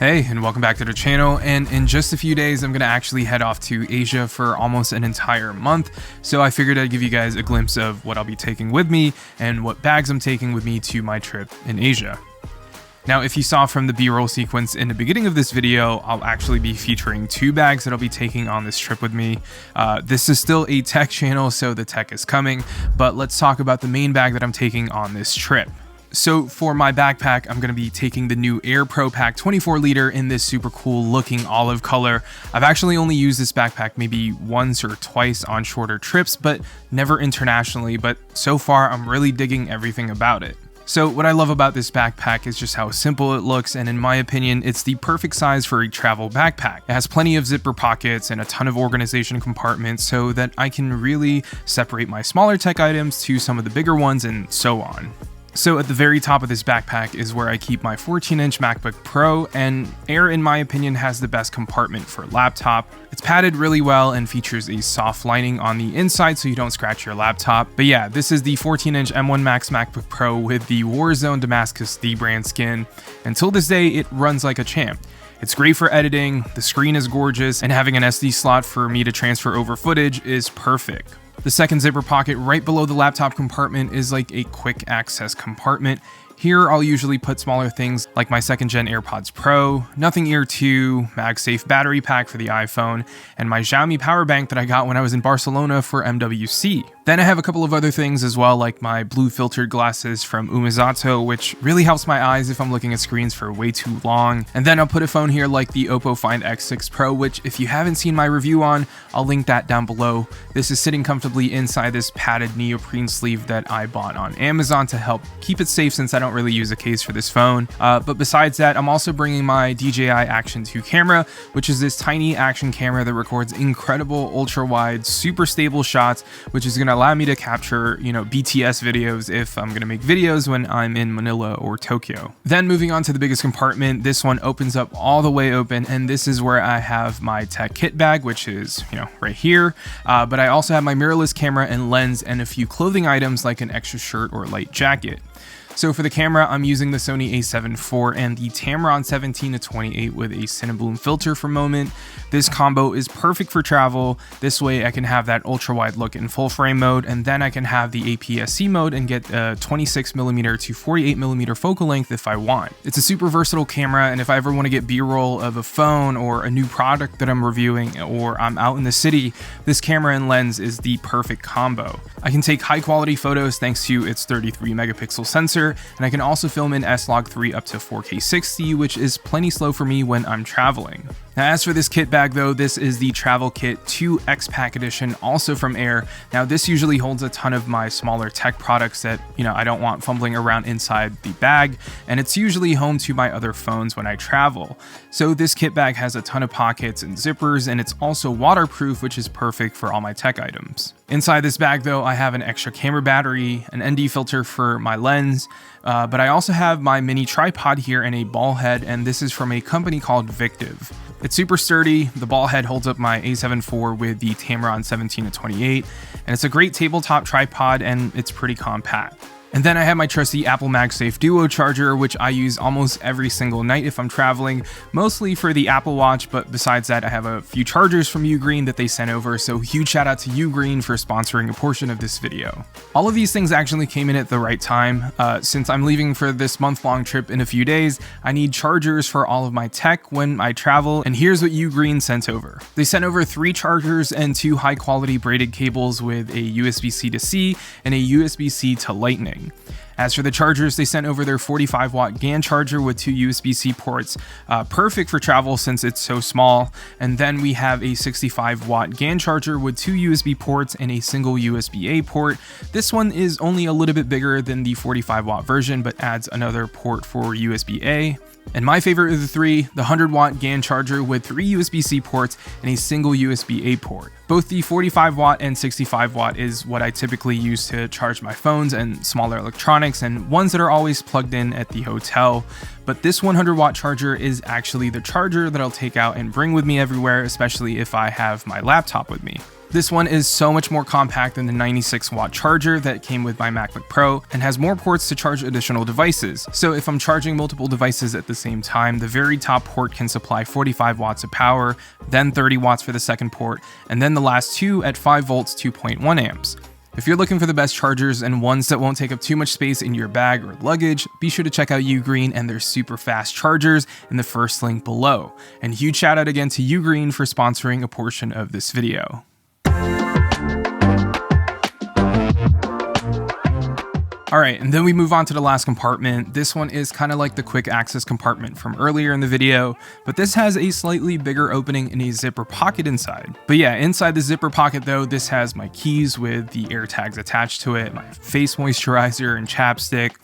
Hey, and welcome back to the channel. And in just a few days, I'm going to actually head off to Asia for almost an entire month. So I figured I'd give you guys a glimpse of what I'll be taking with me and what bags I'm taking with me to my trip in Asia. Now, if you saw from the B-roll sequence in the beginning of this video, I'll actually be featuring two bags that I'll be taking on this trip with me. This is still a tech channel, so the tech is coming, but let's talk about the main bag that I'm taking on this trip. So for my backpack, I'm going to be taking the new Air Pro Pack 24 liter in this super cool looking olive color. I've actually only used this backpack maybe once or twice on shorter trips, but never internationally, but so far I'm really digging everything about it. So what I love about this backpack is just how simple it looks, and in my opinion, it's the perfect size for a travel backpack. It has plenty of zipper pockets and a ton of organization compartments so that I can really separate my smaller tech items to some of the bigger ones and so on. So at the very top of this backpack is where I keep my 14-inch MacBook Pro, and Air, in my opinion, has the best compartment for laptop. It's padded really well and features a soft lining on the inside so you don't scratch your laptop. But yeah, this is the 14-inch M1 Max MacBook Pro with the Warzone Damascus D brand skin. Until this day, it runs like a champ. It's great for editing, the screen is gorgeous, and having an SD slot for me to transfer over footage is perfect. The second zipper pocket right below the laptop compartment is like a quick access compartment. Here I'll usually put smaller things like my 2nd gen AirPods Pro, Nothing Ear 2, MagSafe battery pack for the iPhone, and my Xiaomi power bank that I got when I was in Barcelona for MWC. Then I have a couple of other things as well, like my blue filtered glasses from Umezato, which really helps my eyes if I'm looking at screens for way too long. And then I'll put a phone here like the Oppo Find X6 Pro, which if you haven't seen my review on, I'll link that down below. This is sitting comfortably inside this padded neoprene sleeve that I bought on Amazon to help keep it safe since I don't really use a case for this phone. But besides that, I'm also bringing my DJI Action 2 camera, which is this tiny action camera that records incredible ultra wide, super stable shots, which is going to allow me to capture, BTS videos if I'm going to make videos when I'm in Manila or Tokyo. Then moving on to the biggest compartment, this one opens up all the way open, and this is where I have my tech kit bag, which is, right here. But I also have my mirrorless camera and lens and a few clothing items like an extra shirt or light jacket. So for the camera, I'm using the Sony a7 IV and the Tamron 17-28 with a Cinebloom filter for moment. This combo is perfect for travel. This way I can have that ultra wide look in full frame mode, and then I can have the APS-C mode and get a 26mm to 48mm focal length if I want. It's a super versatile camera, and if I ever want to get B-roll of a phone or a new product that I'm reviewing, or I'm out in the city, this camera and lens is the perfect combo. I can take high quality photos thanks to its 33 megapixel sensor, and I can also film in S-Log3 up to 4K 60, which is plenty slow for me when I'm traveling. Now, as for this kit bag though, this is the Travel Kit 2 X-Pack Edition, also from Air. Now this usually holds a ton of my smaller tech products that, I don't want fumbling around inside the bag, and it's usually home to my other phones when I travel. So this kit bag has a ton of pockets and zippers, and it's also waterproof, which is perfect for all my tech items. Inside this bag though, I have an extra camera battery, an ND filter for my lens, but I also have my mini tripod here and a ball head, and this is from a company called Victiv. It's super sturdy. The ball head holds up my a7 IV with the Tamron 17-28, and it's a great tabletop tripod, and it's pretty compact. And then I have my trusty Apple MagSafe Duo charger, which I use almost every single night if I'm traveling, mostly for the Apple Watch, but besides that, I have a few chargers from Ugreen that they sent over, so huge shout out to Ugreen for sponsoring a portion of this video. All of these things actually came in at the right time. Since I'm leaving for this month-long trip in a few days, I need chargers for all of my tech when I travel, and here's what Ugreen sent over. They sent over 3 chargers and 2 high-quality braided cables with a USB-C to C and a USB-C to Lightning. As for the chargers, they sent over their 45-watt GAN charger with 2 USB-C ports, perfect for travel since it's so small. And then we have a 65-watt GAN charger with 2 USB ports and a single USB-A port. This one is only a little bit bigger than the 45-watt version, but adds another port for USB-A. And my favorite of the 3, the 100-watt GAN charger with 3 USB-C ports and a single USB-A port. Both the 45-watt and 65-watt is what I typically use to charge my phones and smaller electronics, and ones that are always plugged in at the hotel. But this 100-watt charger is actually the charger that I'll take out and bring with me everywhere, especially if I have my laptop with me. This one is so much more compact than the 96 watt charger that came with my MacBook Pro and has more ports to charge additional devices. So if I'm charging multiple devices at the same time, the very top port can supply 45 watts of power, then 30 watts for the second port, and then the last two at 5 volts 2.1 amps. If you're looking for the best chargers and ones that won't take up too much space in your bag or luggage, be sure to check out Ugreen and their super fast chargers in the first link below. And huge shout out again to Ugreen for sponsoring a portion of this video. Alright, and then we move on to the last compartment. This one is kind of like the quick access compartment from earlier in the video, but this has a slightly bigger opening and a zipper pocket inside. But yeah, inside the zipper pocket though, this has my keys with the AirTags attached to it, my face moisturizer and chapstick.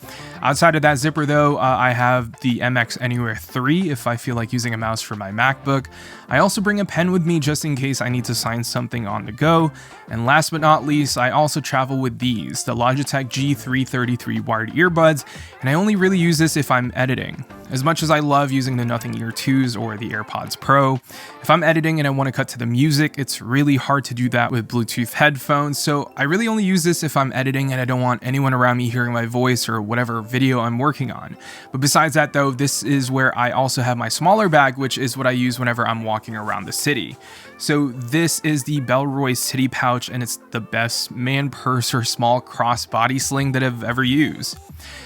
Outside of that zipper though, I have the MX Anywhere 3 if I feel like using a mouse for my MacBook. I also bring a pen with me just in case I need to sign something on the go. And last but not least, I also travel with these, the Logitech G333 wired earbuds, and I only really use this if I'm editing. As much as I love using the Nothing Ear 2s or the AirPods Pro, if I'm editing and I want to cut to the music, it's really hard to do that with Bluetooth headphones, so I really only use this if I'm editing and I don't want anyone around me hearing my voice or whatever video I'm working on. But besides that though, this is where I also have my smaller bag, which is what I use whenever I'm walking around the city. So this is the Bellroy City Pouch, and it's the best man purse or small crossbody sling that I've ever used.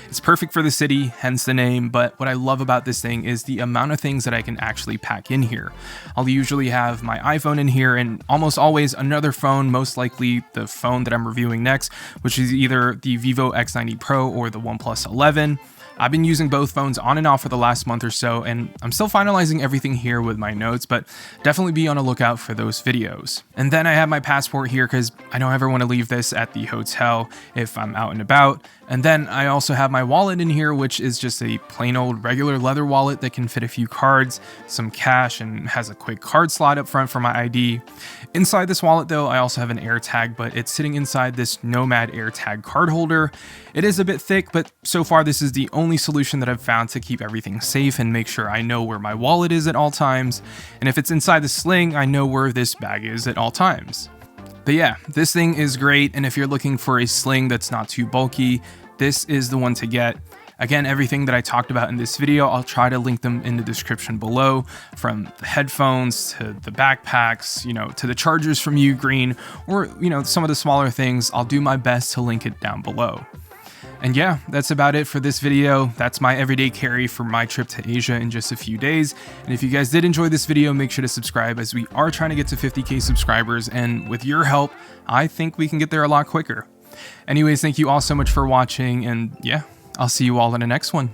It's perfect for the city, hence the name, but what I love about this thing is the amount of things that I can actually pack in here. I'll usually have my iPhone in here and almost always another phone, most likely the phone that I'm reviewing next, which is either the Vivo X90 Pro or the OnePlus 11. I've been using both phones on and off for the last month or so, and I'm still finalizing everything here with my notes, but definitely be on a lookout for those videos. And then I have my passport here because I don't ever want to leave this at the hotel if I'm out and about. And then I also have my wallet in here, which is just a plain old regular leather wallet that can fit a few cards, some cash, and has a quick card slot up front for my ID. Inside this wallet though, I also have an AirTag, but it's sitting inside this Nomad AirTag card holder. It is a bit thick, but so far this is the only solution that I've found to keep everything safe and make sure I know where my wallet is at all times. And if it's inside the sling, I know where this bag is at all times. But yeah, this thing is great, and if you're looking for a sling that's not too bulky, this is the one to get. Again, everything that I talked about in this video, I'll try to link them in the description below, from the headphones to the backpacks, to the chargers from Ugreen, or, some of the smaller things. I'll do my best to link it down below. And yeah, that's about it for this video. That's my everyday carry for my trip to Asia in just a few days. And if you guys did enjoy this video, make sure to subscribe, as we are trying to get to 50K subscribers. And with your help, I think we can get there a lot quicker. Anyways, thank you all so much for watching. And yeah, I'll see you all in the next one.